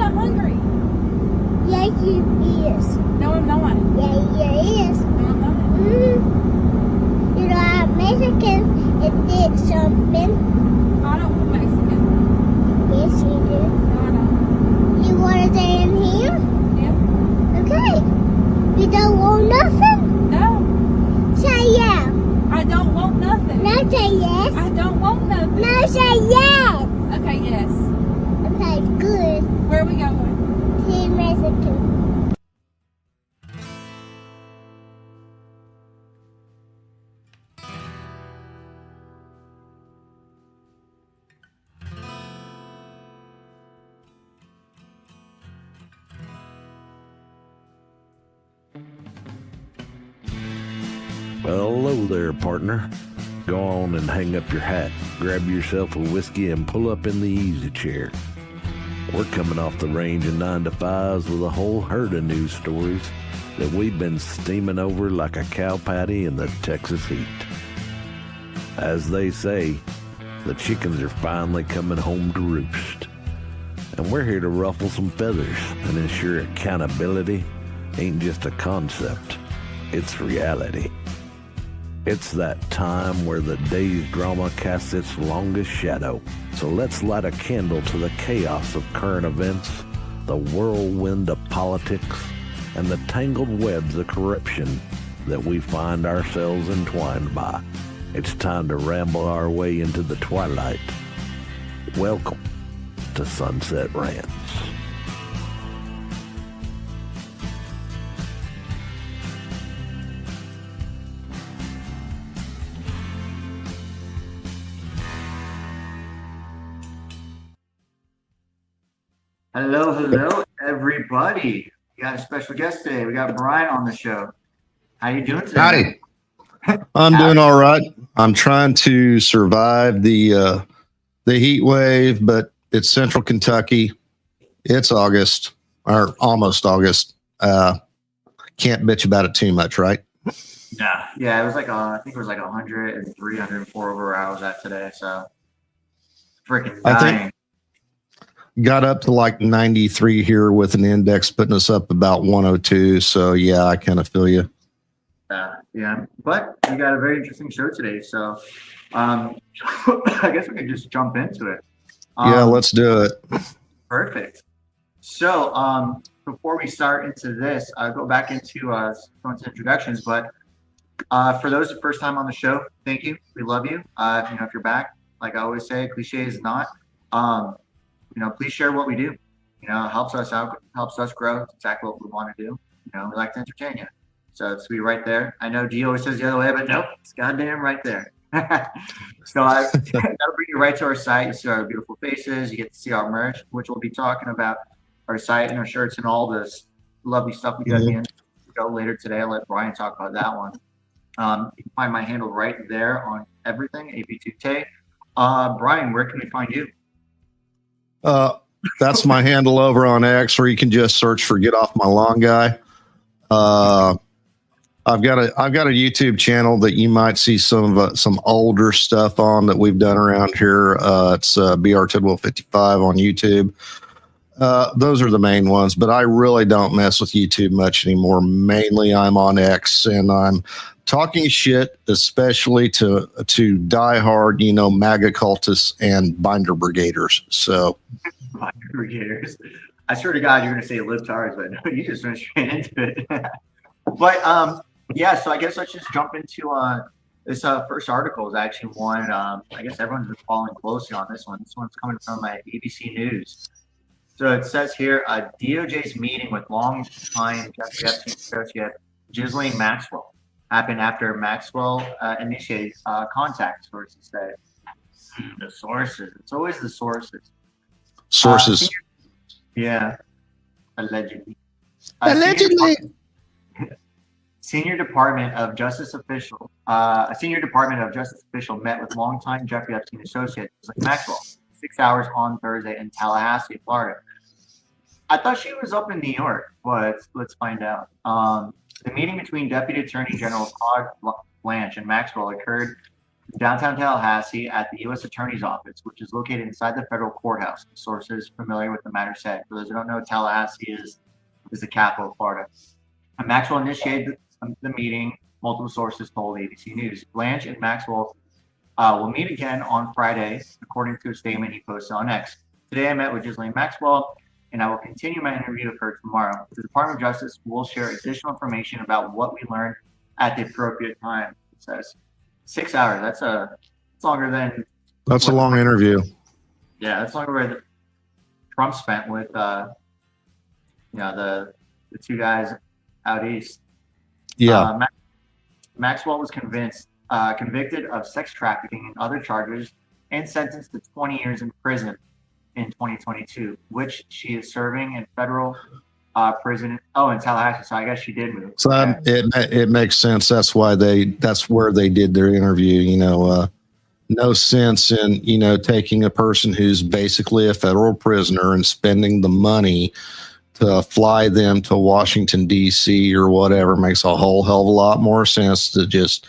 not hungry. Yes, you is. No, I'm not. Yeah, you is. No, I'm not. Mm-hmm. You know, I'm Mexican. It did something. I don't want Mexican. Yes, you do. No, I don't. You want to stay in here? Yeah. Okay. You don't want nothing? No. Say yeah. I don't want nothing. No, say yes. I don't want nothing. No, say yes. Okay, yes. Okay, good. Where are we going? To Mexico. Well, hello there, partner. Go on and hang up your hat, grab yourself a whiskey, and pull up in the easy chair. We're coming off the range of 9 to 5s with a whole herd of news stories that we've been steaming over like a cow patty in the Texas heat. As they say, the chickens are finally coming home to roost. And we're here to ruffle some feathers and ensure accountability ain't just a concept, it's reality. It's that time where the day's drama casts its longest shadow. So let's light a candle to the chaos of current events, the whirlwind of politics, and the tangled webs of corruption that we find ourselves entwined by. It's time to ramble our way into the twilight. Welcome to Sunset Rants. Hello, everybody. We got a special guest today. We got Brian on the show. How you doing today? Howdy. I'm doing all right. I'm trying to survive the heat wave, but it's Central Kentucky. It's August or almost August. Can't bitch about it too much, right? Nah. Yeah, it was like I think it was like 103, 104 over where I was at today. So freaking dying. Got up to like 93 here with an index putting us up about 102. So yeah, I kind of feel you. Yeah, but we got a very interesting show today. So I guess we can just jump into it. Yeah, let's do it. Perfect. So before we start into this, I'll go back into introductions. But for those the first time on the show, thank you. We love you. If you're back, like I always say, cliche is not. Please share what we do. It helps us out, helps us grow. It's exactly what we want to do. We like to entertain you. So it's be right there. I know G always says the other way, but nope, it's goddamn right there. So that'll bring you right to our site. You see our beautiful faces. You get to see our merch, which we'll be talking about our site and our shirts and all this lovely stuff we do at the end. Go later today. I'll let Brian talk about that one. You can find my handle right there on everything, AP2Tay. Brian, where can we find you? That's my handle over on X, or you can just search for Get Off My Lawn Guy. I've got a YouTube channel that you might see some older stuff on that we've done around here. It's BR Tidwell 55 on YouTube. Those are the main ones, but I really don't mess with YouTube much anymore. Mainly I'm on X, and I'm talking shit, especially to diehard, MAGA cultists and binder brigaders. So, binder brigaders. I swear to God, you're going to say libtards, but no, you just went straight into it. But yeah, so I guess let's just jump into this first article is actually one. I guess everyone's been following closely on this one. This one's coming from ABC News. So it says here, DOJ's meeting with longtime Jeffrey Epstein associate Ghislaine Maxwell happened after Maxwell initiated contact, sources say. The sources. It's always the sources. Sources. Yeah. Allegedly. Allegedly. Senior Department of Justice official. A senior Department of Justice official met with longtime Jeffrey Epstein associate Ghislaine Maxwell 6 hours on Thursday in Tallahassee, Florida. I thought she was up in New York, but let's find out. The meeting between Deputy Attorney General Todd Blanche and Maxwell occurred downtown Tallahassee at the U.S. Attorney's Office, which is located inside the federal courthouse. Sources familiar with the matter said. For those who don't know, Tallahassee is the capital of Florida. And Maxwell initiated the meeting, multiple sources told ABC News. Blanche and Maxwell will meet again on Friday, according to a statement he posted on X. Today I met with Ghislaine Maxwell, and I will continue my interview with her tomorrow. The Department of Justice will share additional information about what we learned at the appropriate time, it says. 6 hours, that's longer than... That's a long interview. Yeah, that's longer than Trump spent with, the two guys out east. Yeah. Maxwell was convicted of sex trafficking and other charges and sentenced to 20 years in prison in 2022, which she is serving in federal prison. In Tallahassee. So I guess she did move. So it makes sense. That's where they did their interview. No sense in, taking a person who's basically a federal prisoner and spending the money to fly them to Washington, D.C. or whatever. Makes a whole hell of a lot more sense to just,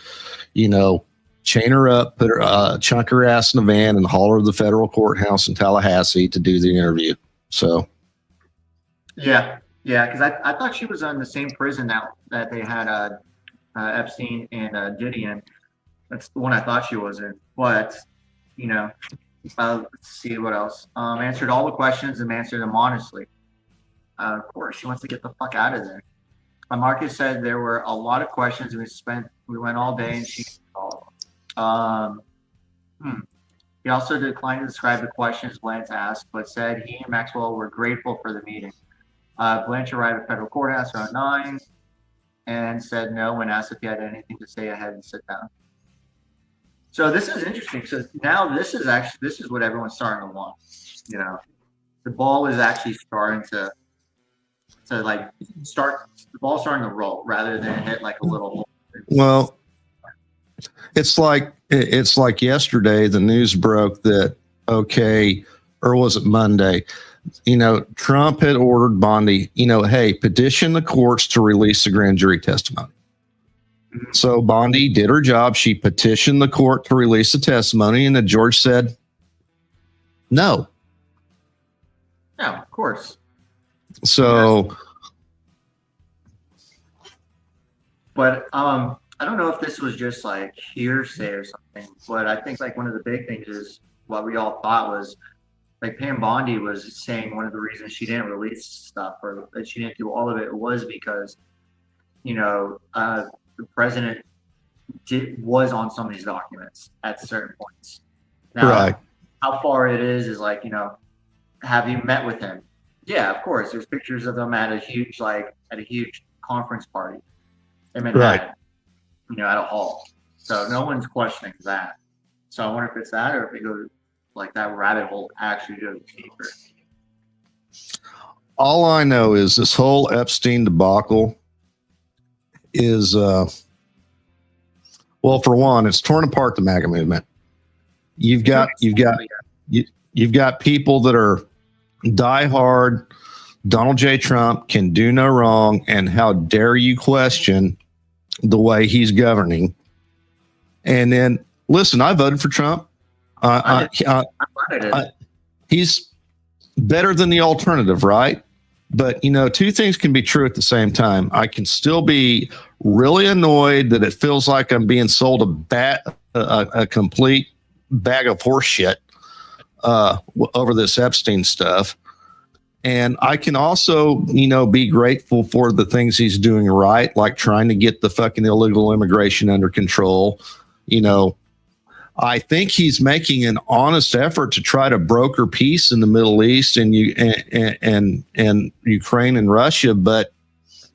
chain her up, put her, chunk her ass in a van and haul her to the federal courthouse in Tallahassee to do the interview. So. Yeah, because I thought she was on the same prison that they had Epstein and Diddy in. That's the one I thought she was in. But, let's see what else. Answered all the questions and answered them honestly. Of course, she wants to get the fuck out of there. Marcus said there were a lot of questions. We went all day and she He also declined to describe the questions Blanche asked, but said he and Maxwell were grateful for the meeting. Blanche arrived at federal courthouse around 9 and said no when asked if he had anything to say ahead and sit down. So this is interesting. So now this is what everyone's starting to want. The ball is actually starting to the ball's starting to roll rather than hit like a little hole. Well, it's like yesterday the news broke that, or was it Monday? Trump had ordered Bondi, hey, petition the courts to release the grand jury testimony. Mm-hmm. So Bondi did her job. She petitioned the court to release the testimony, and the George said, no. No, of course. So, yes. But I don't know if this was just like hearsay or something, but I think like one of the big things is what we all thought was like Pam Bondi was saying one of the reasons she didn't release stuff or that she didn't do all of it was because, the president was on some of these documents at certain points. Now, right. How far it is like, have you met with him? Yeah, of course. There's pictures of them at a huge conference party. Right. at a hall. So no one's questioning that. So I wonder if it's that or if it goes like that rabbit hole actually goes deeper. All I know is this whole Epstein debacle is, well, for one, it's torn apart the MAGA movement. You've got people that are diehard. Donald J. Trump can do no wrong, and how dare you question the way he's governing? And then, listen, I voted for Trump. He's better than the alternative, right? But, two things can be true at the same time. I can still be really annoyed that it feels like I'm being sold a complete bag of horse shit over this Epstein stuff. And I can also, be grateful for the things he's doing right, like trying to get the fucking illegal immigration under control. I think he's making an honest effort to try to broker peace in the Middle East and Ukraine and Russia. But,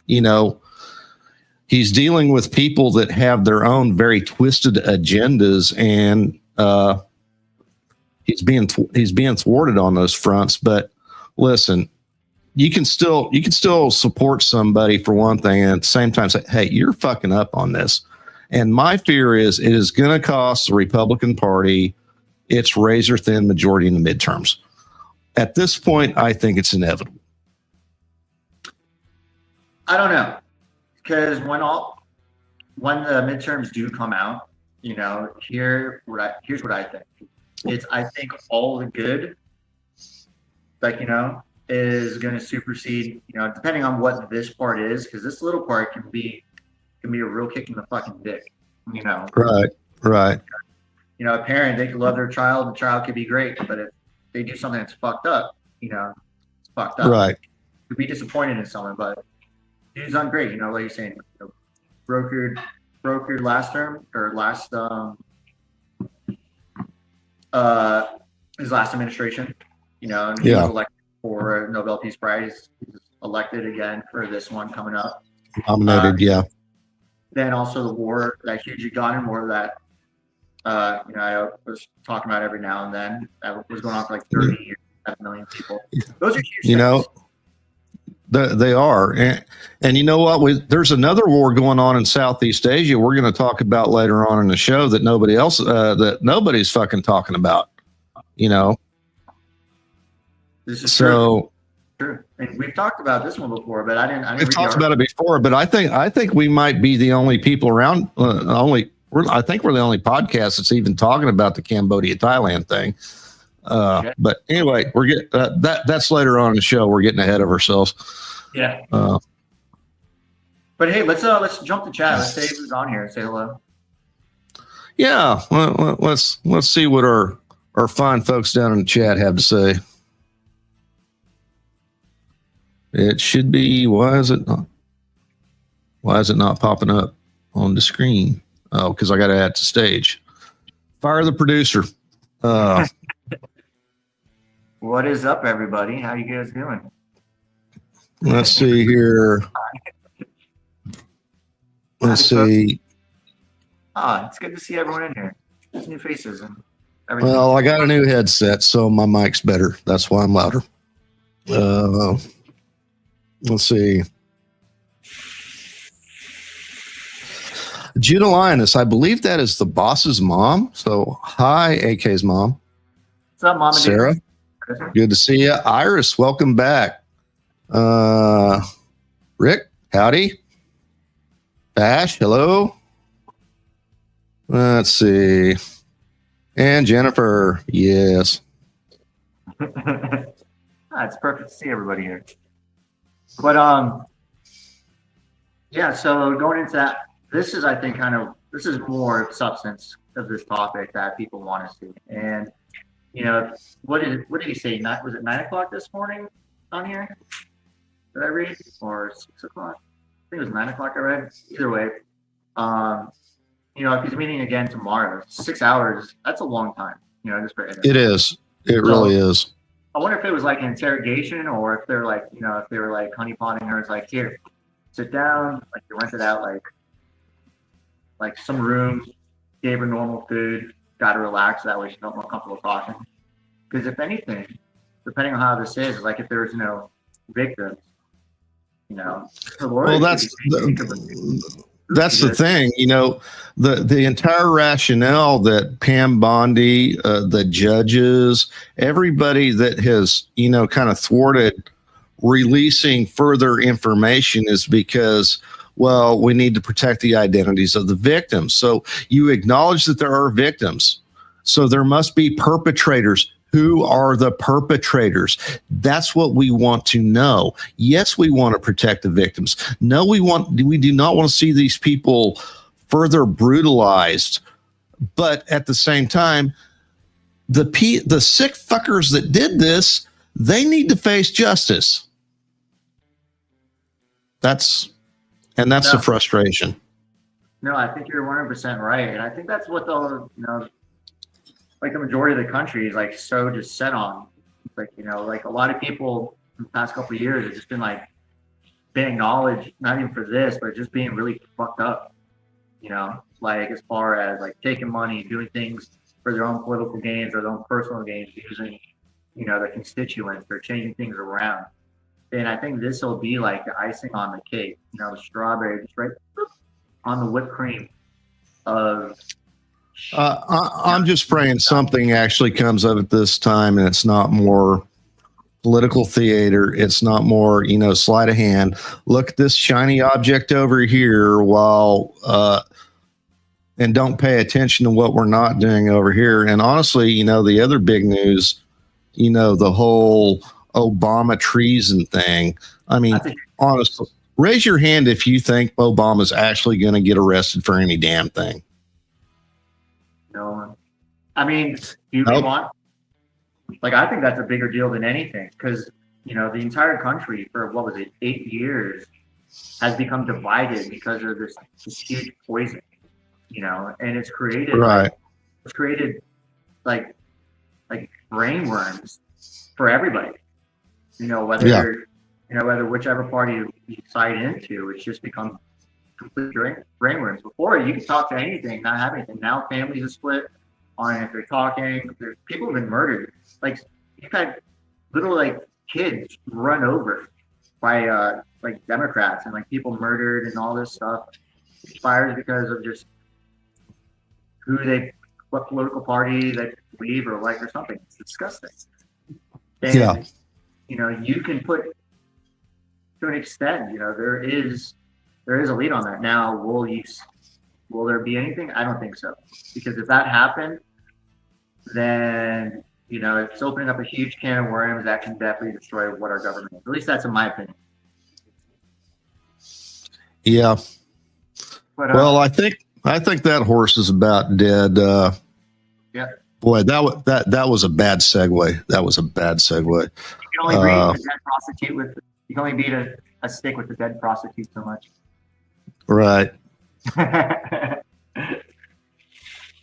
he's dealing with people that have their own very twisted agendas, and he's being thwarted on those fronts. But listen, you can still support somebody for one thing, and at the same time say, hey, you're fucking up on this. And my fear is it is going to cost the Republican Party its razor thin majority in the midterms. At this point, I think it's inevitable. I don't know, because when the midterms do come out, here's what I think. I think all the good, like, is going to supersede, depending on what this part is, because this little part can be a real kick in the fucking dick, Right. A parent, they could love their child, the child could be great, but if they do something that's fucked up, it's fucked up. Right. Could be disappointed in someone, but dude's done great, like you're saying, brokered last term, or last his last administration, and he was elected for a Nobel Peace Prize. He's elected again for this one coming up. Nominated, Then also the war, that huge Ugandan war that I was talking about every now and then. That was going on for like 30 years, 7 million people. Those are huge things. They are. And you know what? There's another war going on in Southeast Asia we're going to talk about later on in the show that nobody's fucking talking about, This is true. And we've talked about this one before, but I didn't we've talked about it before, but I think we might be the only people around, I think we're the only podcast that's even talking about the Cambodia, Thailand thing. But anyway, we're getting that's later on in the show. We're getting ahead of ourselves. Yeah. But hey, let's jump the chat. Let's say who's on here and say hello. Yeah. Well, let's see what our fine folks down in the chat have to say. It should be. Why is it not popping up on the screen? Oh, because I got to add to stage. Fire the producer. What is up, everybody? How you guys doing? Let's see here. Let's see. It's good to see everyone in here. There's new faces and everything. Well, I got a new headset, so my mic's better. That's why I'm louder. Let's see. Judah Lioness, I believe that is the boss's mom. So, hi, AK's mom. What's up, Mama? Sarah, good to see you. Iris, welcome back. Rick, howdy. Bash, hello. Let's see. And Jennifer, yes. It's perfect to see everybody here. But so going into that, this is, I think, this is more substance of this topic that people want to see. And what did he say? Was it 9 o'clock this morning on here? Did I read? Or 6 o'clock? I think it was 9 o'clock I read. Either way, if he's meeting again tomorrow, 6 hours, that's a long time, just for interview. It is. It really is. I wonder if it was like an interrogation, or if they're like, if they were like honeypotting her. It's like, here, sit down, like you rented out like some room, gave her normal food, got her relaxed, that way she felt more comfortable talking. Because if anything, depending on how this is, like if there was victims, well, that's the thing, the entire rationale that Pam Bondi, the judges, everybody that has, kind of thwarted releasing further information is because, well, we need to protect the identities of the victims. So you acknowledge that there are victims. So there must be perpetrators. Who are the perpetrators? That's what we want to know. Yes, we want to protect the victims. No, we do not want to see these people further brutalized. But at the same time, the sick fuckers that did this, they need to face justice. That's the frustration. No, I think you're 100% right. And I think that's what like the majority of the country is like so just set on. Like, like a lot of people in the past couple of years have just been like being acknowledged, not even for this, but just being really fucked up, like as far as like taking money, doing things for their own political gains or their own personal gains, using, their constituents or changing things around. And I think this will be like the icing on the cake, the strawberry just right on the whipped cream of. I'm just praying something actually comes of it this time, and it's not more political theater. It's not more, sleight of hand. Look at this shiny object over here while and don't pay attention to what we're not doing over here. And honestly, you know, the other big news, you know, the whole Obama treason thing. I mean, honestly, raise your hand if you think Obama's actually going to get arrested for any damn thing. No. I mean, do you Nope. want? Like, I think that's a bigger deal than anything because, you know, the entire country for, what was it, 8 years has become divided because of this huge poison, you know, and it's created, Right. like brain worms for everybody, you know, whether Yeah. whether whichever party you side into, it's just become complete brain worms. Before, you could talk to anything, not have anything. Now families are split on if they're talking. People have been murdered. Like, you've had little, like, kids run over by like Democrats and like people murdered and all this stuff. Fires because of just what political party they believe or like or something. It's disgusting. And, Yeah. you know, you can put, to an extent, you know, there is a lead on that. Now, will there be anything? I don't think so. Because if that happened, then, you know, it's opening up a huge can of worms that can definitely destroy what our government is. At least that's in my opinion. Yeah. But, Well, I think that horse is about dead. Yeah. Boy, that was a bad segue. That was a bad segue. you can only beat a dead prostitute with, you can only beat a stick with a dead prostitute so much. Right.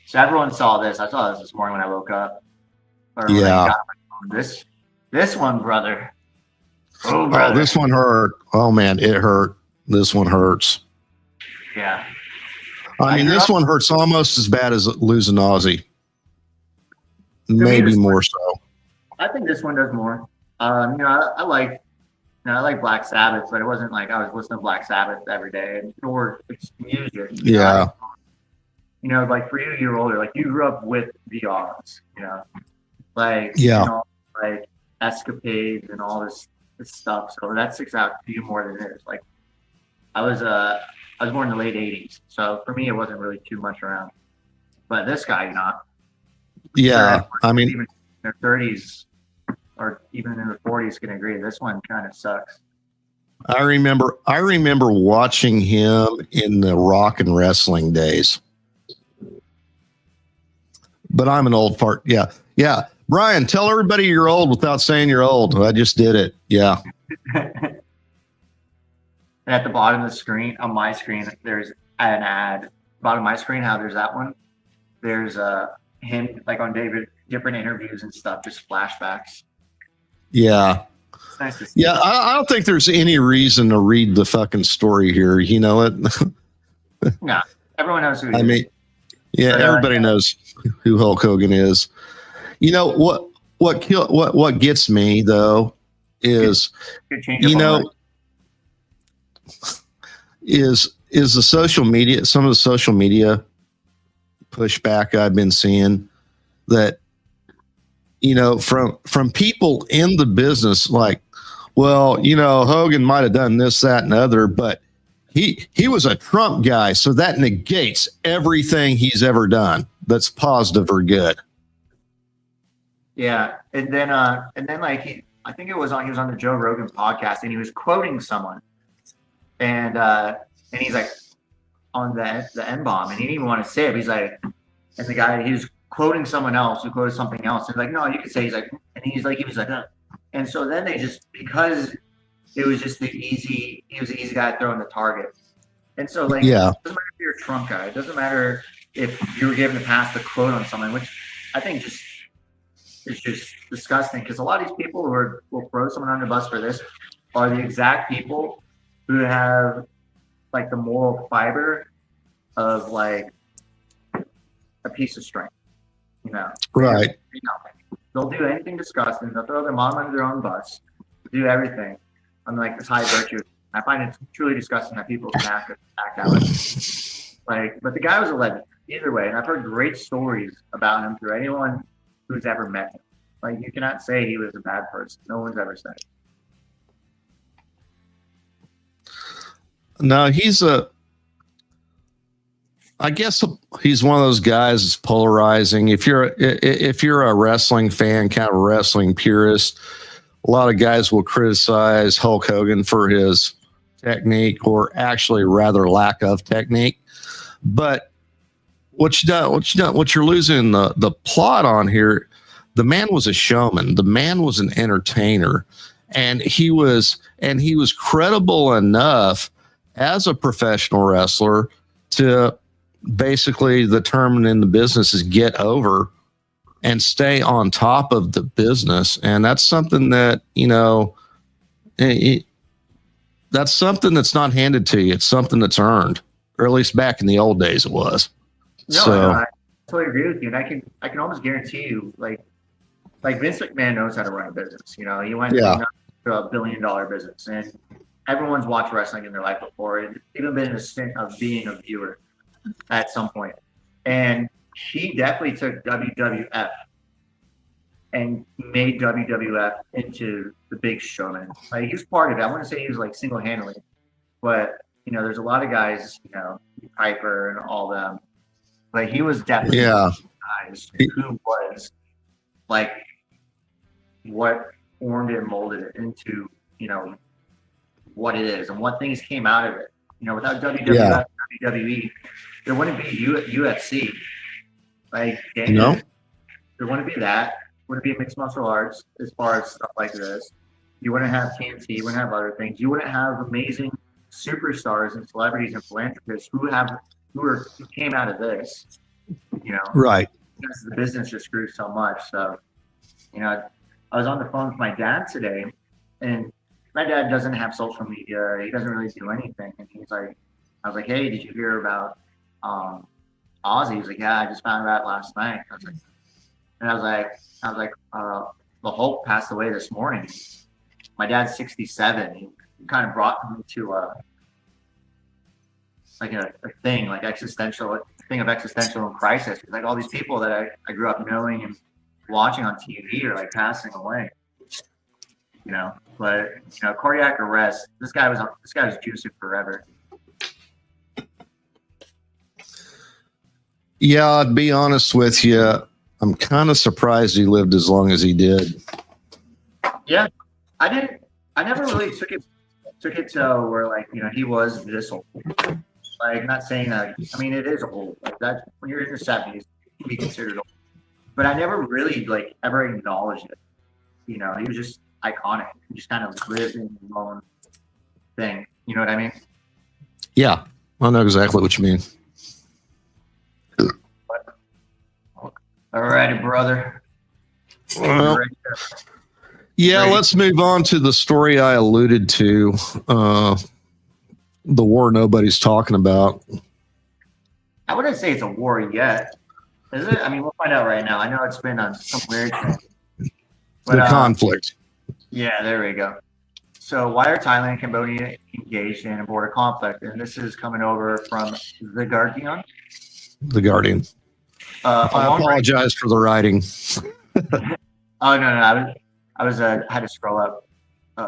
So everyone saw this. I saw this morning when I woke up. Or when I Yeah. got my phone. This one, brother. Oh, brother. Oh, this one hurt. Oh man, it hurt. This one hurts. Yeah. I mean, grew this up- one hurts almost as bad as losing Ozzy. me, Maybe this more so. I think this one does more. You know, I like Black Sabbath, but it wasn't like I was listening to Black Sabbath every day, nor it's music. You know? Yeah. You know, like for you, you're older. Like you grew up with the odds. You know, like Yeah. you know, like escapades and all this stuff. So that sticks out to you more than it is. Like I was born in the late '80s, so for me, it wasn't really too much around. But this guy, you know, Yeah. I mean, even in their 30s or even in their 40s can agree. This one kind of sucks. I remember watching him in the rock and wrestling days. But I'm an old part. Yeah. Yeah. Brian, tell everybody you're old without saying you're old. I just did it. Yeah. And at the bottom of the screen, on my screen, there's an ad. Bottom of my screen, how there's that one. There's him like on different interviews and stuff, just flashbacks. Yeah. It's nice to see. Yeah. I don't think there's any reason to read the fucking story here. You know it? No, everyone knows who he I is. mean, yeah, But, everybody knows who Hulk Hogan is. You know what gets me though is, Good change you up on know, that. is the social media, some of the social media pushback I've been seeing that, you know, from people in the business, like, well, you know, Hogan might have done this, that, and other, but he was a Trump guy, so that negates everything he's ever done that's positive or good. Yeah, and then like I think he was on the Joe Rogan podcast, and he was quoting someone, and he's like on the N bomb, and he didn't even want to say it. He's like, and the guy he was quoting someone else who quoted something else, and like, no, you could say. He's like, and he was like, and so then they just, because it was just he was the easy guy throwing the target, and so like, Yeah. it doesn't matter if you're a Trump guy, it doesn't matter if you were given the pass to quote on someone, which I think just. It's just disgusting because a lot of these people who will throw someone under the bus for this are the exact people who have like the moral fiber of like a piece of string, you know. Right. They'll do anything disgusting. They'll throw their mom under their own bus, do everything on like this high virtue. I find it truly disgusting that people can act that way. Like, but the guy was a legend either way, and I've heard great stories about him through anyone who's ever met him. Like, you cannot say he was a bad person. No one's ever said it. No, he's I guess he's one of those guys that's polarizing. If you're a wrestling fan, kind of a wrestling purist, a lot of guys will criticize Hulk Hogan for his technique, or actually rather lack of technique. But what you're losing the plot on here. The man was a showman. The man was an entertainer, and he was credible enough as a professional wrestler to basically, the term in the business is get over and stay on top of the business. And that's something that, that's something that's not handed to you. It's something that's earned, or at least back in the old days it was. No, I totally agree with you. And I can almost guarantee you, like Vince McMahon knows how to run a business. He went to a $1 billion business, and everyone's watched wrestling in their life before, and even been in a stint of being a viewer at some point. And he definitely took WWF and made WWF into the big showman. Like, he was part of it. I want to say he was like single-handedly, but there's a lot of guys, Piper and all them, but he was definitely guys who was like what formed it and molded it into what it is and what things came out of it. Without WWF, WWE, there wouldn't be UFC. Like, there wouldn't be that. Wouldn't be mixed martial arts as far as stuff like this. You wouldn't have TNT. You wouldn't have other things. You wouldn't have amazing superstars and celebrities and philanthropists who came out of this. Right. Because the business just grew so much. So, I was on the phone with my dad today, and my dad doesn't have social media. He doesn't really do anything. And I was like, hey, did you hear about Ozzy? He's like, yeah, I just found out last night. I was like, the Hulk passed away this morning. My dad's 67. He kind of brought me to a thing, like existential and crisis. Like, all these people that I grew up knowing and watching on TV are like passing away. But cardiac arrest. This guy was juicing forever. Yeah, I'd be honest with you. I'm kind of surprised he lived as long as he did. Yeah, I never really took it to where he was this old. Like, not saying that. I mean, it is old. Like, that when you're in your 70s, it can be considered old. But I never really ever acknowledged it. He was just iconic. He just kind of lived in his own thing. You know what I mean? Yeah, I know exactly what you mean. All righty, brother. Well, let's move on to the story I alluded to. The war nobody's talking about. I wouldn't say it's a war yet, is it? I mean, we'll find out right now. I know it's been on some weird thing. But, the conflict. Yeah, there we go. So, why are Thailand and Cambodia engaged in a border conflict? And this is coming over from The Guardian. The Guardian. I apologize for the writing. Oh, no. I had to scroll up.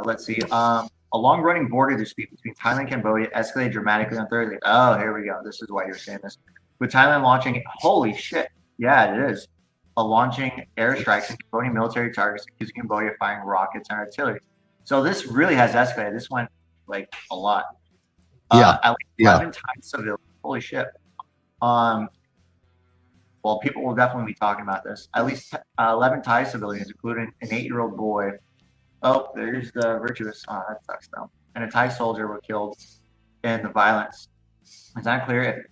Let's see. A long-running border dispute between Thailand and Cambodia escalated dramatically on Thursday. Oh, here we go. This is why you're saying this. With Thailand launching, holy shit. Yeah, it is. Launching airstrikes and Cambodian military targets, accusing Cambodia of firing rockets and artillery. So this really has escalated. This went a lot. At least 11 Thai civilians. Holy shit. Well, people will definitely be talking about this. At least 11 Thai civilians, including an 8-year-old boy. Oh, there's the virtuous. Oh, that sucks though. And a Thai soldier were killed in the violence. It's not clear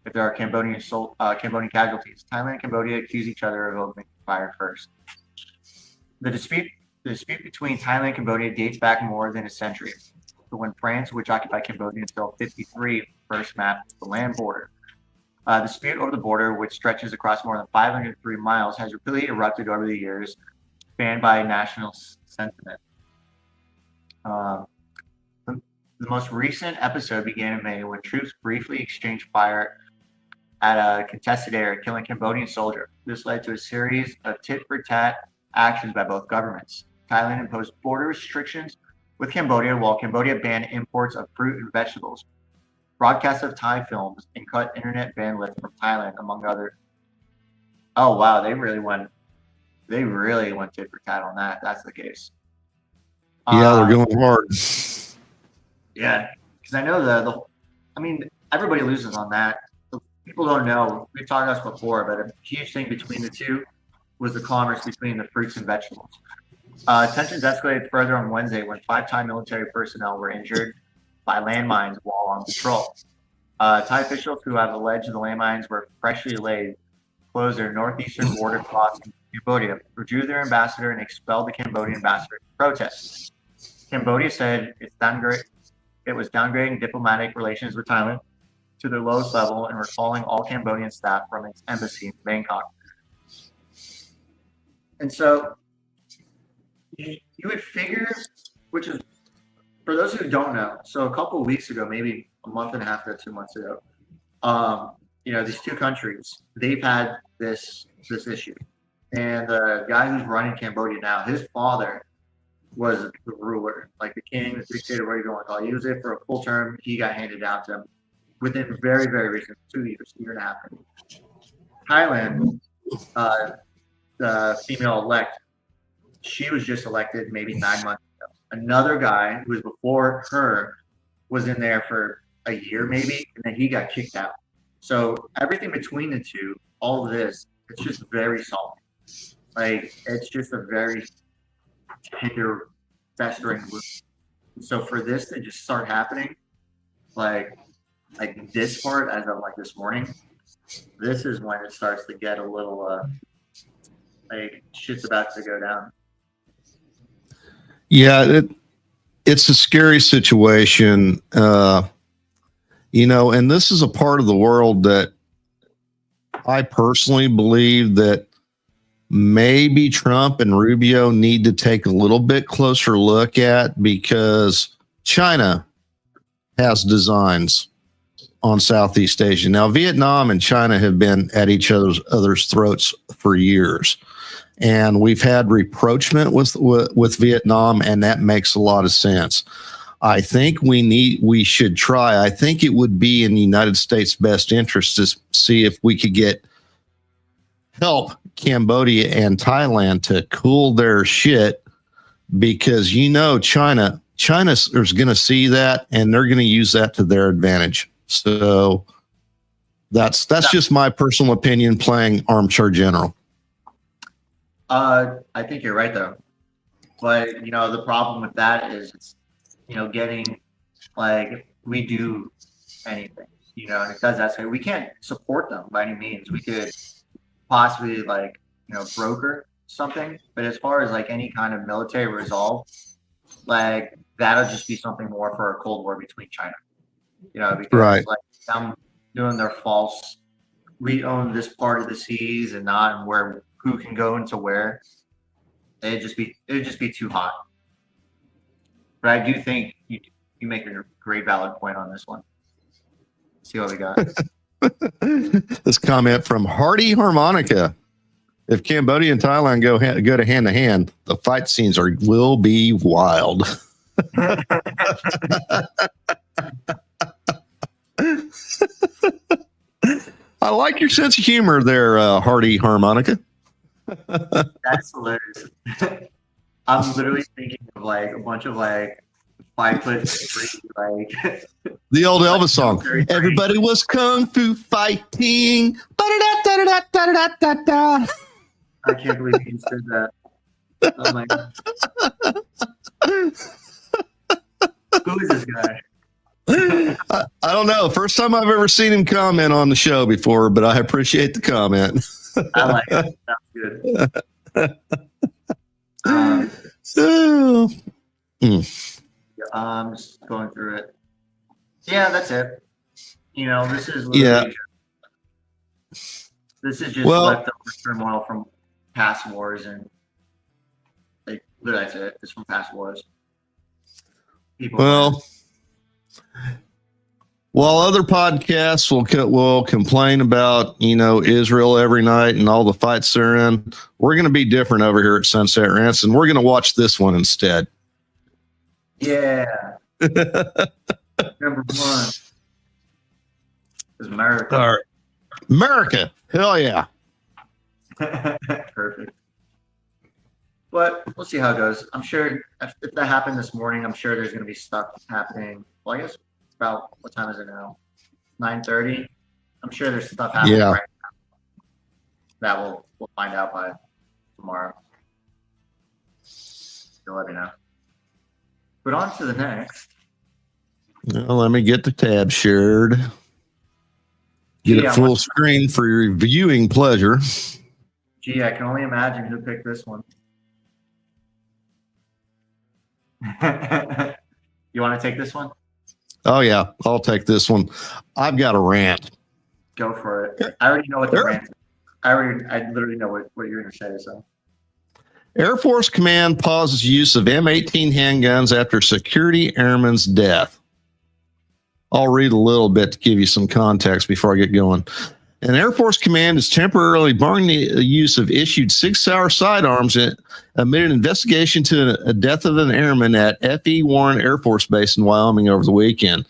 if there are Cambodian casualties. Thailand and Cambodia accuse each other of opening fire first. The dispute between Thailand and Cambodia dates back more than a century, to when France, which occupied Cambodia until 1953, first mapped the land border. The dispute over the border, which stretches across more than 503 miles, has repeatedly erupted over the years, spanned by national sentiment. The most recent episode began in May when troops briefly exchanged fire at a contested area, killing a Cambodian soldier. This led to a series of tit-for-tat actions by both governments. Thailand imposed border restrictions with Cambodia, while Cambodia banned imports of fruit and vegetables. broadcast of Thai films and cut internet bandwidth from Thailand, among other. Oh wow, they really went tit for tat on that. That's the case. Yeah, they're going hard. Yeah, because I know I mean, everybody loses on that. People don't know. We've talked about this before, but a huge thing between the two was the commerce between the fruits and vegetables. Tensions escalated further on Wednesday when 5 Thai military personnel were injured by landmines while on patrol. Thai officials who have alleged the landmines were freshly laid closed their northeastern border crossing Cambodia, withdrew their ambassador, and expelled the Cambodian ambassador to protest. Cambodia said it was downgrading diplomatic relations with Thailand to the lowest level and recalling all Cambodian staff from its embassy in Bangkok. And so you would figure, which is, for those who don't know, so a couple of weeks ago, maybe a month and a half or 2 months ago, these two countries, they've had this issue. And the guy who's running Cambodia now, his father was the ruler, like the king, the dictator, whatever you want to call it. He was there for a full term. He got handed down to him within very, very recent 2 years, year and a half. Thailand, the female elect, she was just elected maybe 9 months ago. Another guy who was before her was in there for a year maybe, and then he got kicked out. So everything between the two, all of this, it's just very salty. Like, it's just a very tender, festering wound. So for this to just start happening, like this part, as of like this morning, this is when it starts to get a little like shit's about to go down. Yeah, it's a scary situation, and this is a part of the world that I personally believe that maybe Trump and Rubio need to take a little bit closer look at, because China has designs on Southeast Asia. Now, Vietnam and China have been at each other's throats for years. And we've had rapprochement with Vietnam, and that makes a lot of sense. I think we should try. I think it would be in the United States' best interest to see if we could help Cambodia and Thailand to cool their shit, because China is going to see that, and they're going to use that to their advantage. So that's just my personal opinion, playing armchair general. I think you're right though, but the problem with that is it's getting, like, we do anything, and it does escalate. We can't support them by any means. We could possibly broker something, but as far as like any kind of military resolve, like that'll just be something more for a Cold War between China, because right. Like them doing their false, we own this part of the seas and not where who can go into where. It'd just be too hot. But I do think you make a great valid point on this one. Let's see what we got. This comment from Hardy Harmonica: if Cambodia and Thailand go to hand to hand, the fight scenes will be wild. I like your sense of humor there, Hardy Harmonica. That's hilarious. I'm literally thinking of like a bunch of like 5'3", like the old Elvis song. Everybody was kung fu fighting. Ba-da-da-da-da-da-da-da-da. I can't believe you said that. Oh my god. Who is this guy? I don't know. First time I've ever seen him comment on the show before, but I appreciate the comment. I like it. Sounds good. I'm just going through it. Yeah, that's it. This is literally this is just leftover turmoil from past wars, and that's it. It's from past wars. While other podcasts will complain about Israel every night and all the fights they're in, we're going to be different over here at Sunset Rants, and we're going to watch this one instead. Yeah. Number one. It's America. All right. America. Hell yeah. Perfect. But we'll see how it goes. I'm sure if that happened this morning, I'm sure there's going to be stuff happening. Well, I guess it's about, what time is it now? 9:30. I'm sure there's stuff happening Yeah. right now that we'll find out by tomorrow. You'll let me know. But on to the next. Well, let me get the tab shared. Get Yeah, it full screen for your viewing pleasure. Gee, I can only imagine who picked this one. You want to take this one? Oh yeah, I'll take this one. I've got a rant. Go for it. I already know what the rant is. I literally know what you're going to say. So, Air Force Command pauses use of M18 handguns after security airman's death. I'll read a little bit to give you some context before I get going. An Air Force Command is temporarily barring the use of issued 6-hour sidearms amid an investigation to a death of an airman at F.E. Warren Air Force Base in Wyoming over the weekend.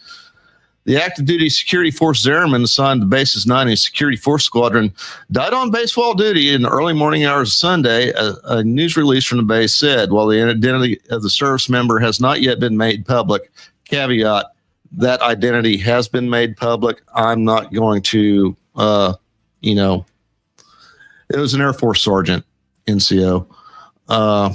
The active duty security forces airman assigned to the base's 90th Security Force Squadron died on base while duty in the early morning hours of Sunday, a news release from the base said. While the identity of the service member has not yet been made public, caveat, that identity has been made public. I'm not going to, it was an Air Force sergeant, NCO. A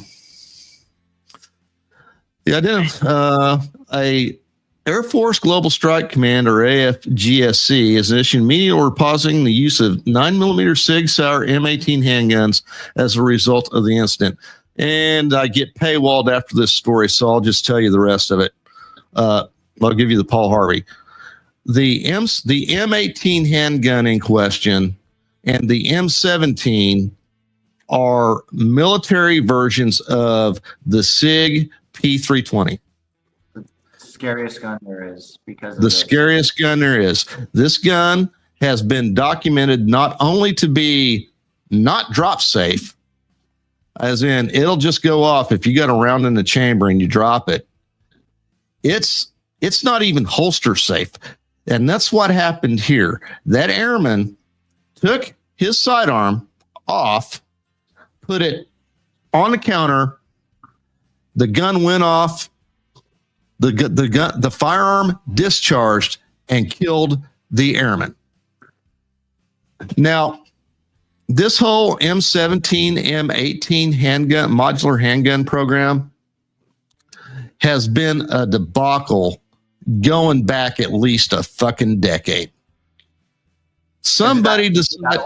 Air Force Global Strike Command, or AFGSC, is issuing immediate order pausing the use of 9mm Sig Sauer M18 handguns as a result of the incident. And I get paywalled after this story, so I'll just tell you the rest of it. I'll give you the Paul Harvey. The M18 handgun in question and the M17 are military versions of the SIG P320. scariest gun there is because of The this. scariest gun there is. This gun has been documented not only to be not drop safe, as in it'll just go off if you got a round in the chamber and you drop it. It's not even holster safe. And that's what happened here. That airman took his sidearm off, put it on the counter. The gun went off. The firearm discharged and killed the airman. Now, this whole M17, M18 handgun, modular handgun program has been a debacle going back at least a fucking decade. Somebody decided.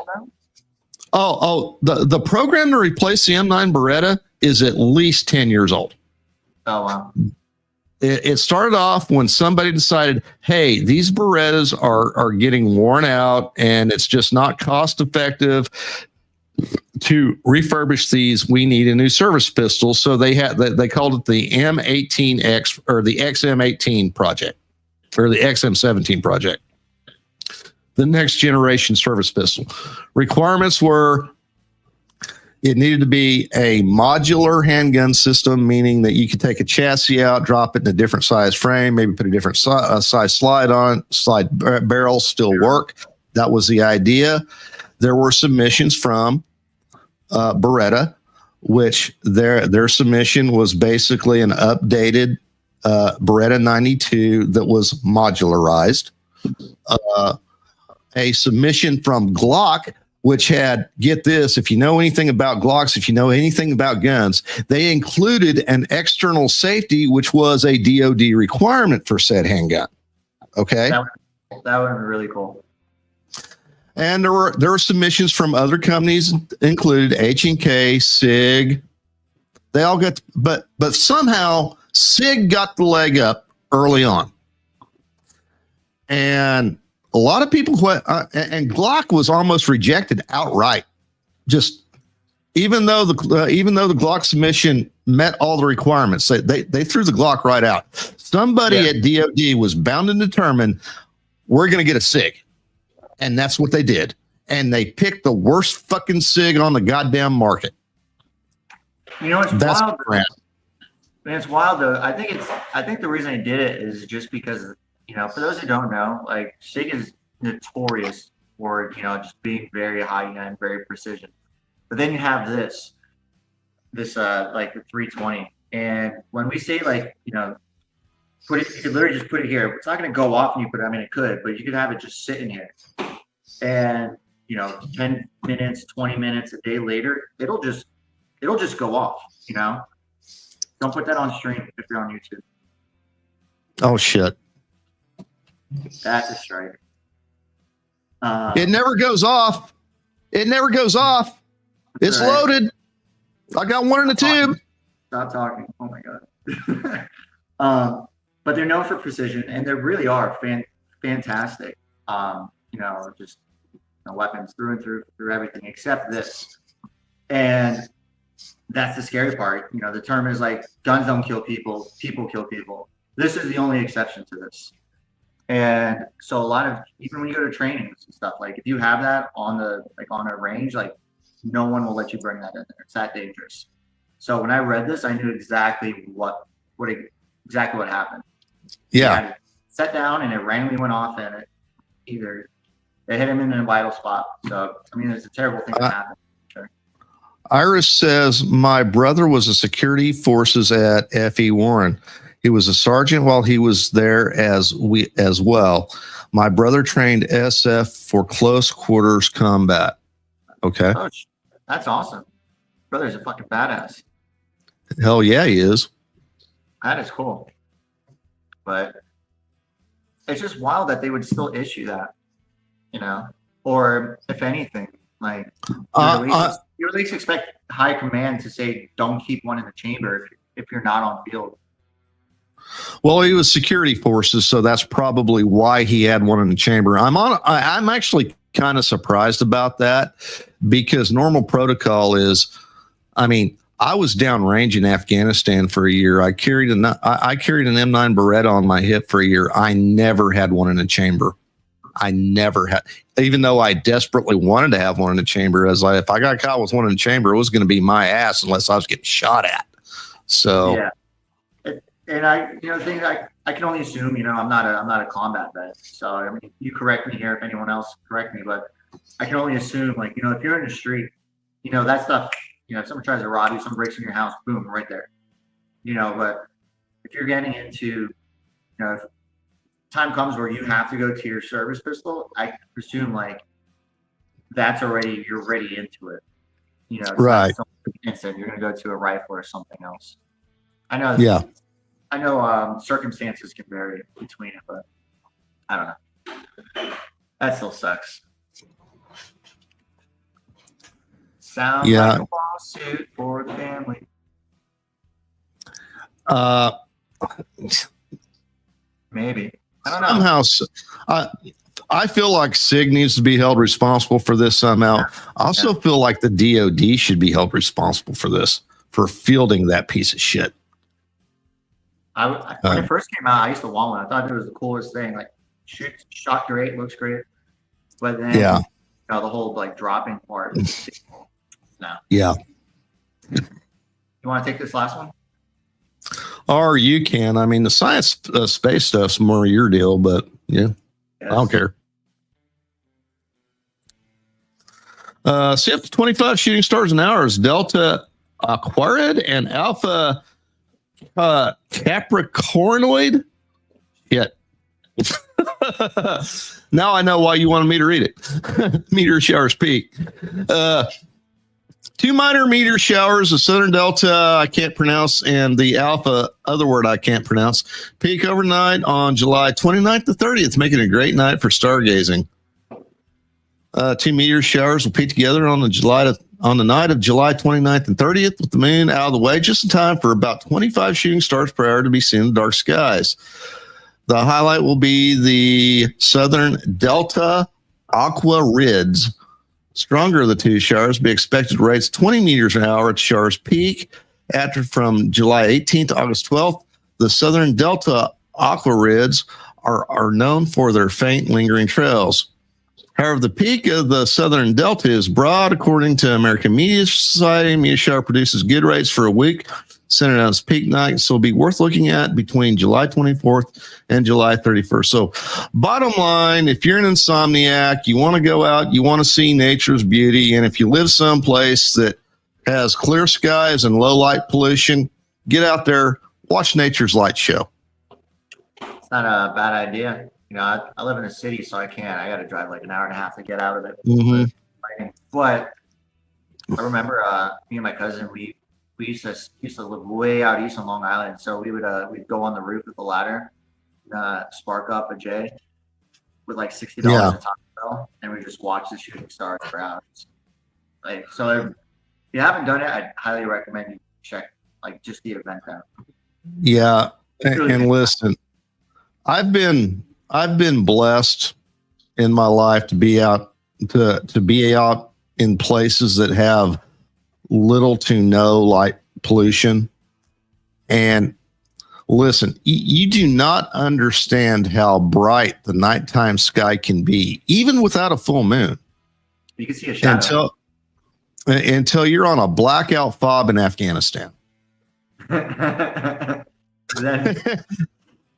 The program to replace the M9 Beretta is at least 10 years old. Oh, wow. It started off when somebody decided, hey, these Berettas are getting worn out and it's just not cost effective to refurbish these. We need a new service pistol. So they called it the M18X or the XM18 project or the XM17 project. The next generation service pistol. Requirements were it needed to be a modular handgun system, meaning that you could take a chassis out, drop it in a different size frame, maybe put a different size slide on, slide barrel, still work. That was the idea. There were submissions from Beretta, which their submission was basically an updated Beretta 92 that was modularized. A submission from Glock, which had, get this, if you know anything about Glocks, if you know anything about guns, they included an external safety, which was a DOD requirement for said handgun. Okay. That would have been really cool. And there were submissions from other companies, included H&K, SIG. They all got, but somehow SIG got the leg up early on. And a lot of people, and Glock was almost rejected outright. Just even though the Glock submission met all the requirements, they threw the Glock right out. Somebody at DOD was bound and determined, we're going to get a SIG, and that's what they did. And they picked the worst fucking SIG on the goddamn market. You know, it's That's wild. crap. It's wild though. I think the reason I did it is just because, you know, for those who don't know, like SIG is notorious for, just being very high end, very precision. But then you have this like the 320. And when we say like, put it, you could literally just put it here. It's not going to go off when you put it. I mean, it could, but you could have it just sitting here. And, 10 minutes, 20 minutes, a day later, it'll just go off, Don't put that on stream if you're on YouTube. Oh, shit. That's a strike. It never goes off. It never goes off. It's right. loaded. I got one in the tube. Stop talking. Oh my God. But they're known for precision, and they really are fantastic. Just weapons through and through everything except this. And that's the scary part. The term is like guns don't kill people, people kill people. This is the only exception to this. And so a lot of, even when you go to trainings and stuff, like if you have that on a range, like no one will let you bring that in there. It's that dangerous. So when I read this, I knew exactly what happened. Yeah. Sat down and it randomly went off, and it hit him in a vital spot. So I mean, it's a terrible thing to happen. Sure. Iris says, my brother was a security forces at F.E. Warren. He was a sergeant while he was there as well. My brother trained SF for close quarters combat. Okay. Oh, that's awesome. Brother's a fucking badass. Hell yeah, he is. That is cool. But it's just wild that they would still issue that, or if anything, like you at least expect high command to say, don't keep one in the chamber if you're not on field. Well, he was security forces, so that's probably why he had one in the chamber. I'm actually kind of surprised about that, because normal protocol is, I was downrange in Afghanistan for a year. I carried an M9 Beretta on my hip for a year. I never had one in a chamber. I never had, even though I desperately wanted to have one in the chamber. As if I got caught with one in the chamber, it was going to be my ass unless I was getting shot at. So yeah. And I can only assume, I'm not a combat vet. So you correct me here if anyone else correct me, but I can only assume, like, if you're in the street, that stuff, if someone tries to rob you, someone breaks in your house, boom, right there. But if you're getting into, if time comes where you have to go to your service pistol, I presume like that's already, you're already into it. Right. Instant, you're going to go to a rifle or something else. I know. Yeah. I know circumstances can vary between it, but I don't know. That still sucks. Sounds like a lawsuit for the family. Maybe. I don't know. Somehow, I feel like SIG needs to be held responsible for this somehow. I also feel like the DOD should be held responsible for this, for fielding that piece of shit. When it first came out, I used to want one. I thought it was the coolest thing. Like, shot great, looks great. But then, the whole like dropping part. No. Yeah. You want to take this last one? Or you can. The science space stuff's more your deal, but yeah, yes. I don't care. See up to 25 shooting stars an hour is Delta Aquarid and Alpha Capricornoid. Shit. Now I know why you wanted me to read it. Meteor showers peak. 2 minor meteor showers, the Southern Delta I can't pronounce, and the Alpha, other word I can't pronounce, peak overnight on July 29th to 30th, making it a great night for stargazing. 2 meteor showers will peak together on the night of July 29th and 30th, with the moon out of the way, just in time for about 25 shooting stars per hour to be seen in dark skies. The highlight will be the Southern Delta Aquarids. Stronger of the 2 showers be expected rates 20 meters an hour at showers peak. From July 18th to August 12th, the Southern Delta Aquarids are known for their faint, lingering trails. However, the peak of the Southern Delta is broad. According to American Media Society, meteor shower produces good rates for a week centered on its peak night. So it'll be worth looking at between July 24th and July 31st. So bottom line, if you're an insomniac, you want to go out, you want to see nature's beauty. And if you live someplace that has clear skies and low light pollution, get out there, watch nature's light show. It's not a bad idea. You know, I live in a city, so I can't. I got to drive like an hour and a half to get out of it. Mm-hmm. But I remember me and my cousin, we used to live way out east on Long Island. So we'd go on the roof with the ladder, spark up a J with like $60 Yeah. a Taco Bell, and we just watch the shooting stars for hours. Like, so if you haven't done it, I'd highly recommend you check like just the event out. Yeah. Really And good. listen, I've been blessed in my life to be out in places that have little to no light pollution. And listen, you do not understand how bright the nighttime sky can be, even without a full moon, You can see a shadow. until you're on a blackout fob in Afghanistan. Then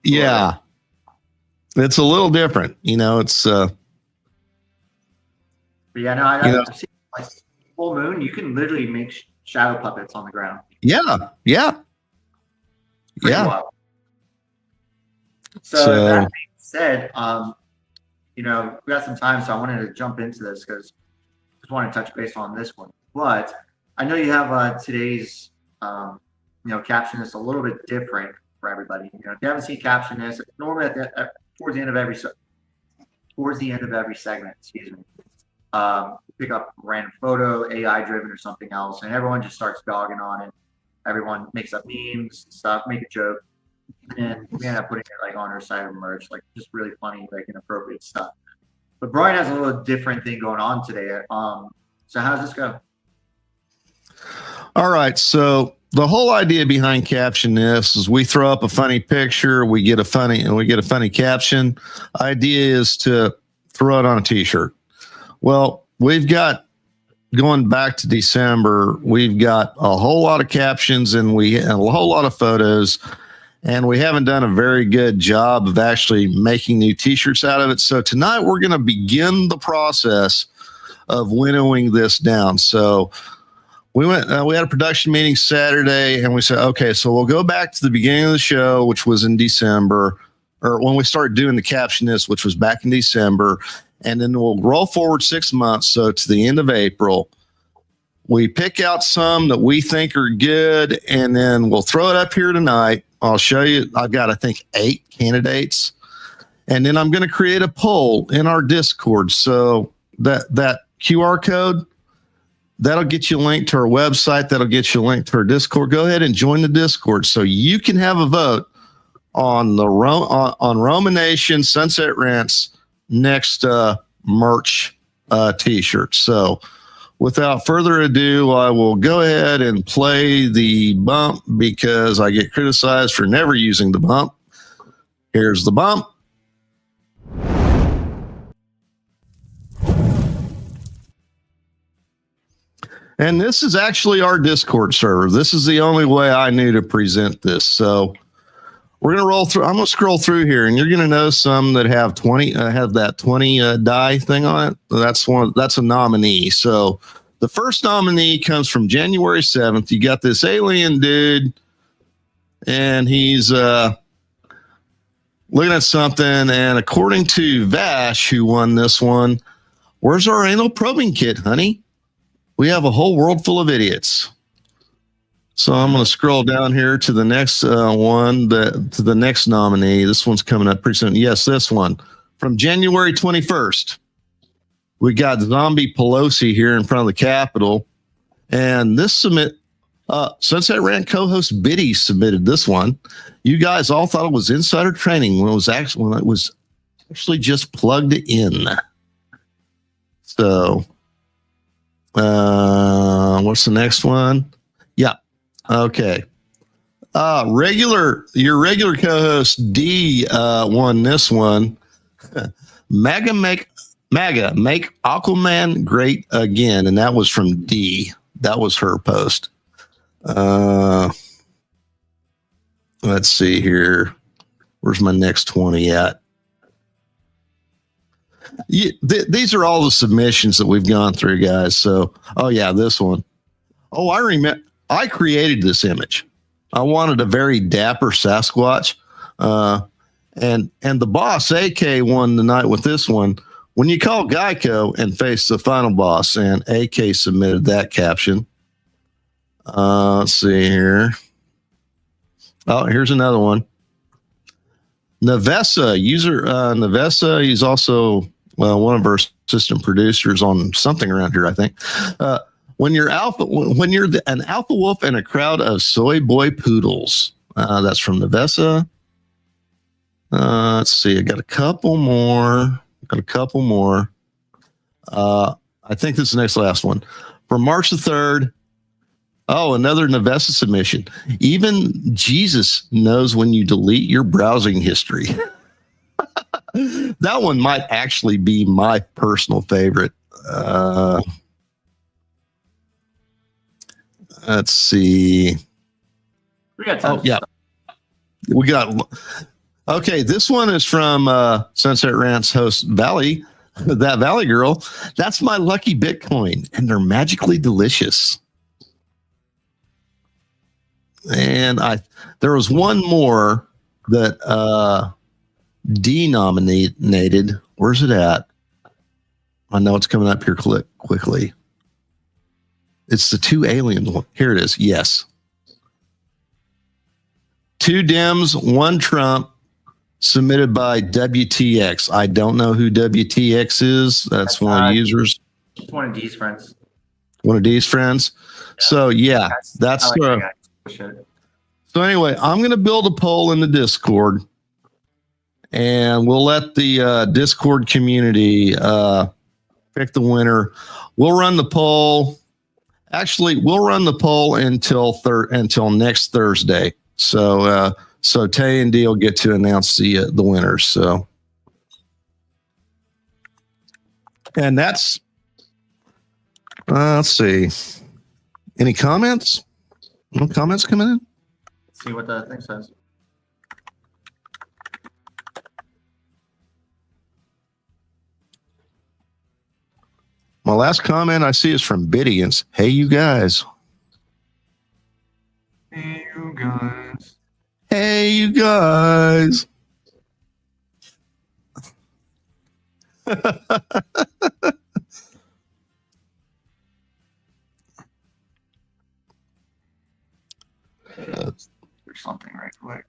Yeah. It's a little different. You know, it's But yeah, no, You know- I've seen like full moon. You can literally make shadow puppets on the ground. yeah. Pretty Yeah. wild. So- that being said, you know, we got some time, so I wanted to jump into this because I just want to touch base on this one. But I know you have today's, you know, caption is a little bit different for everybody. You know, if you haven't seen caption this, normally towards the end of every segment, excuse me, pick up a random photo, AI driven or something else, and everyone just starts dogging on it. Everyone makes up memes, stuff, make a joke, and we end up putting it like on our side of merch, like just really funny, like inappropriate stuff. But Brian has a little different thing going on today. So how does this go? All right. So the whole idea behind caption this is we throw up a funny picture, we get a funny caption. Idea is to throw it on a t-shirt. Well, we've got, going back to December, we've got a whole lot of captions and a whole lot of photos, and we haven't done a very good job of actually making new t-shirts out of it. So tonight we're going to begin the process of winnowing this down. So we had a production meeting Saturday, and we said, okay, so we'll go back to the beginning of the show, which was in December, or when we started doing the caption this, which was back in December. And then we'll roll forward 6 months. So to the end of April, we pick out some that we think are good, and then we'll throw it up here tonight. I'll show you. I've got, I think, 8 candidates. And then I'm going to create a poll in our Discord. So that QR code, that'll get you a link to our website. That'll get you a link to our Discord. Go ahead and join the Discord so you can have a vote on the on Roman Nation Sunset Rants next merch t-shirt. So without further ado, I will go ahead and play the bump because I get criticized for never using the bump. Here's the bump. And this is actually our Discord server. This is the only way I knew to present this. So we're going to roll through. I'm going to scroll through here, and you're going to know some that have 20, have that 20 die thing on it. That's a nominee. So the first nominee comes from January 7th. You got this alien dude, and he's looking at something. And according to Vash, who won this one, where's our anal probing kit, honey? We have a whole world full of idiots. So I'm going to scroll down here to the next one, to the next nominee. This one's coming up pretty soon. Yes, this one from January 21st. We got Zombie Pelosi here in front of the Capitol, and this Sunset Rant co-host Biddy submitted this one. You guys all thought it was insider training when it was actually just plugged in. So, what's the next one? Yeah. Okay. Your regular co-host D won this one. MAGA make Aquaman great again, and that was from D. That was her post. Let's see here. Where's my next 20 at? These are all the submissions that we've gone through, guys. So, oh yeah, this one. Oh, I remember. I created this image. I wanted a very dapper Sasquatch, and the boss AK won the night with this one. When you call Geico and face the final boss, and AK submitted that caption. Let's see here. Oh, here's another one. Navessa, user Navessa. He's also one of our assistant producers on something around here, I think. When you're an alpha wolf in a crowd of soy boy poodles. That's from Navessa. Let's see. I got a couple more. I think this is the next last one. For March the 3rd. Oh, another Navessa submission. Even Jesus knows when you delete your browsing history. That one might actually be my personal favorite. Let's see. We got tons Oh, yeah. We got. Okay, this one is from Sunset Rants host Valley, that Valley girl. That's my lucky Bitcoin, and they're magically delicious. And there was one more that denominated. Where's it at? I know it's coming up here quickly. It's the two aliens one. Here it is. Yes. 2 Dems, 1 Trump, submitted by WTX. I don't know who WTX is. That's one of the users. It's one of D's friends. One of D's friends. Yeah. So yeah, that's so anyway, I'm going to build a poll in the Discord, and we'll let the Discord community pick the winner. We'll run the poll. Actually, we'll run the poll until next Thursday. So Tay and D will get to announce the winners. So, and that's let's see. Any comments? No comments coming in? Let's see what the thing says. My last comment I see is from Biddians. Hey, you guys. Hey, you guys. Hey, you guys. There's something right quick.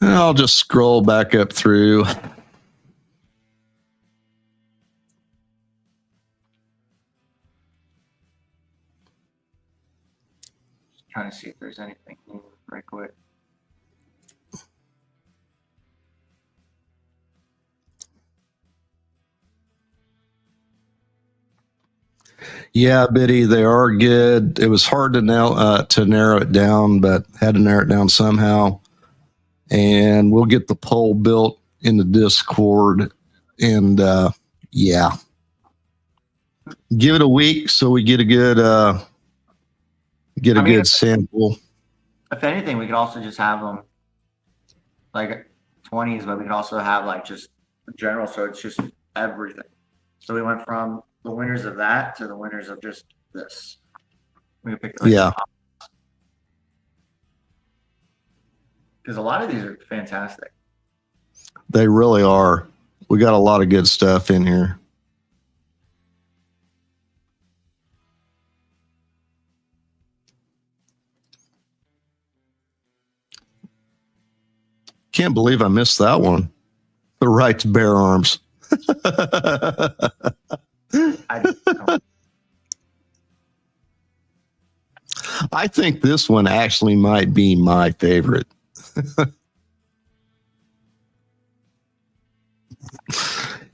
I'll just scroll back up through. Trying to see if there's anything new right quick. Yeah, Biddy, they are good. It was hard to narrow it down, but had to narrow it down somehow. And we'll get the poll built in the Discord, and yeah, give it a week so we get a good good sample. If anything, we could also just have them like 20s, but we could also have like just general, so it's just everything. So we went from the winners of that to the winners of just this. We could pick yeah. Because a lot of these are fantastic. They really are. We got a lot of good stuff in here. Can't believe I missed that one. The right to bear arms. I think this one actually might be my favorite.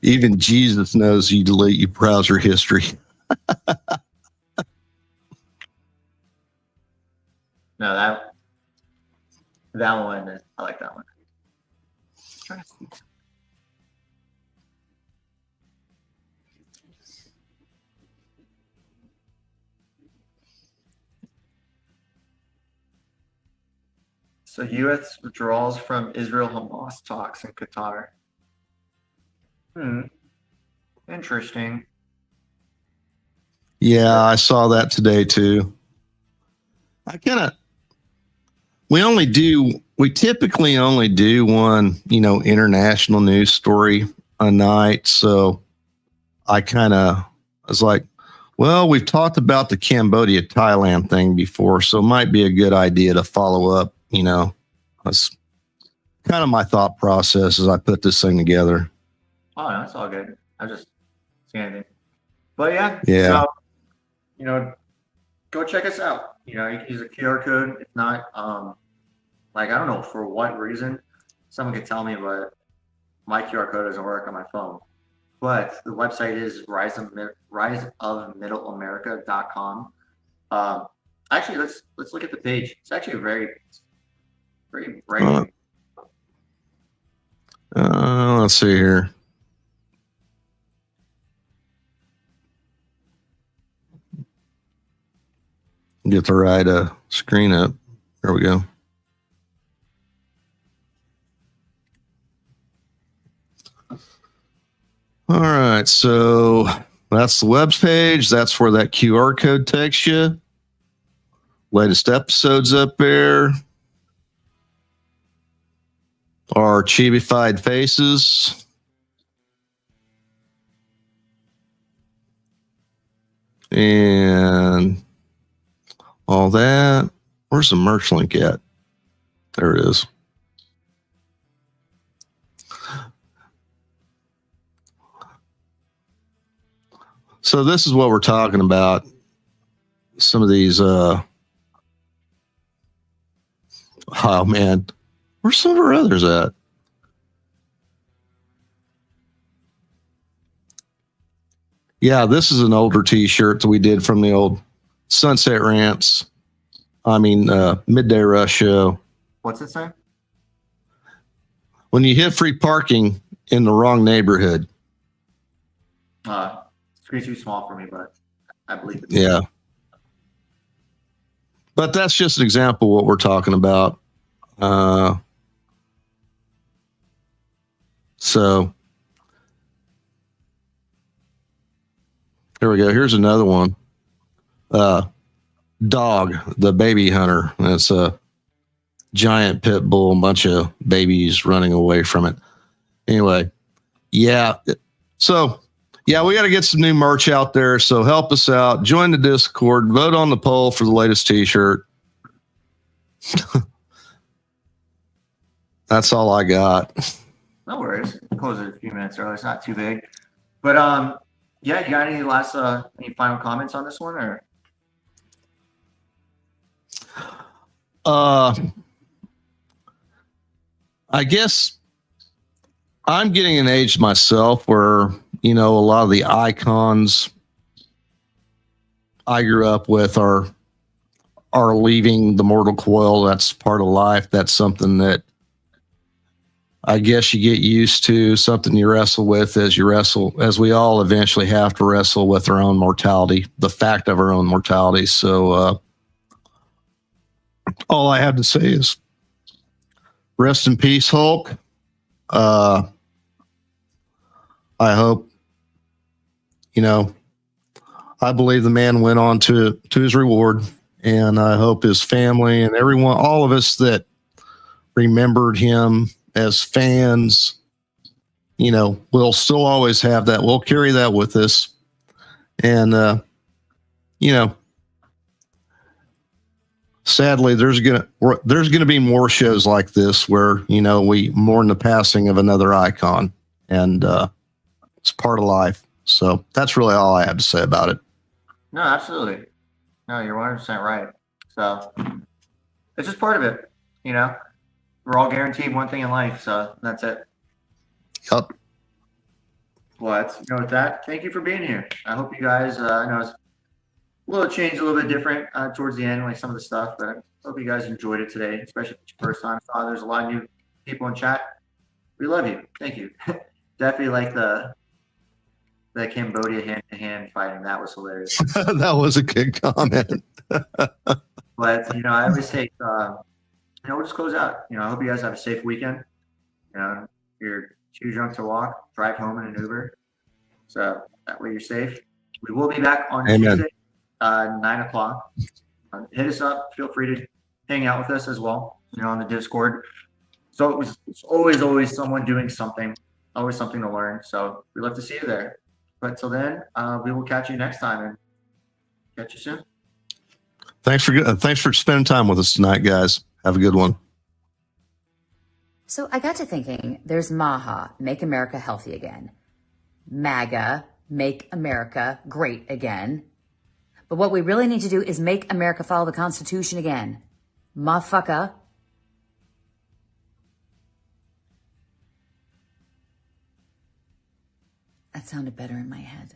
Even Jesus knows you delete your browser history. No, that one, I like that one. I'm trying to see. So U.S. withdrawals from Israel-Hamas talks in Qatar. Interesting. Yeah, I saw that today too. We typically only do one, international news story a night. So I was like, well, we've talked about the Cambodia, Thailand thing before, so it might be a good idea to follow up, That's kind of my thought process as I put this thing together. Oh, no, that's all good. I just scanning. But yeah. Yeah. So, go check us out. You can use a QR code. If not, I don't know for what reason, someone could tell me, but my QR code doesn't work on my phone. But the website is riseofmiddleamerica.com. Actually, let's look at the page. It's actually very bright. Let's see here. Get the right screen up. There we go. All right, so that's the web page. That's where that QR code takes you. Latest episodes up there. Our chibified faces. And all that. Where's the merch link at? There it is. So this is what we're talking about. Some of these, oh man, where's some of our others at? Yeah, this is an older t-shirt that we did from the old Sunset Rants. Midday Rush show. What's it say? When you hit free parking in the wrong neighborhood. Screen's too small for me, but I believe it. Yeah. But that's just an example of what we're talking about. So here we go. Here's another one. Dog, the baby hunter. That's a giant pit bull, a bunch of babies running away from it. Anyway, yeah. So, yeah, we got to get some new merch out there. So help us out. Join the Discord. Vote on the poll for the latest t-shirt. That's all I got. No worries. Close it a few minutes early. It's not too big. But yeah, you got any final comments on this one, or? I guess I'm getting an age myself where, a lot of the icons I grew up with are leaving the mortal coil. That's part of life. That's something that I guess you get used to, something you wrestle with as we all eventually have to wrestle with our own mortality, the fact of our own mortality. So all I have to say is rest in peace, Hulk. I hope, I believe the man went on to his reward, and I hope his family and everyone, all of us that remembered him as fans, we'll still always have that. We'll carry that with us. And, sadly, there's gonna be more shows like this where, we mourn the passing of another icon, and it's part of life. So that's really all I have to say about it. No, absolutely. No, you're 100% right. So it's just part of it. We're all guaranteed one thing in life, so that's it. Yep. With that, thank you for being here. I hope you guys, I know it's a little changed, a little bit different towards the end, like some of the stuff, but I hope you guys enjoyed it today, especially if it's your first time. There's a lot of new people in chat. We love you. Thank you. Definitely like the Cambodia hand-to-hand fighting. That was hilarious. That was a good comment. But I always take we'll just close out. I hope you guys have a safe weekend. If you're too drunk to walk, drive home in an Uber. So that way you're safe. We will be back on Amen. Tuesday, 9 o'clock. Hit us up. Feel free to hang out with us as well, on the Discord. So it's always someone doing something, always something to learn. So we'd love to see you there. But till then, we will catch you next time and catch you soon. Thanks for spending time with us tonight, guys. Have a good one. So I got to thinking, there's MAHA, Make America Healthy Again. MAGA, Make America Great Again. But what we really need to do is make America follow the Constitution again. Motherfucker. That sounded better in my head.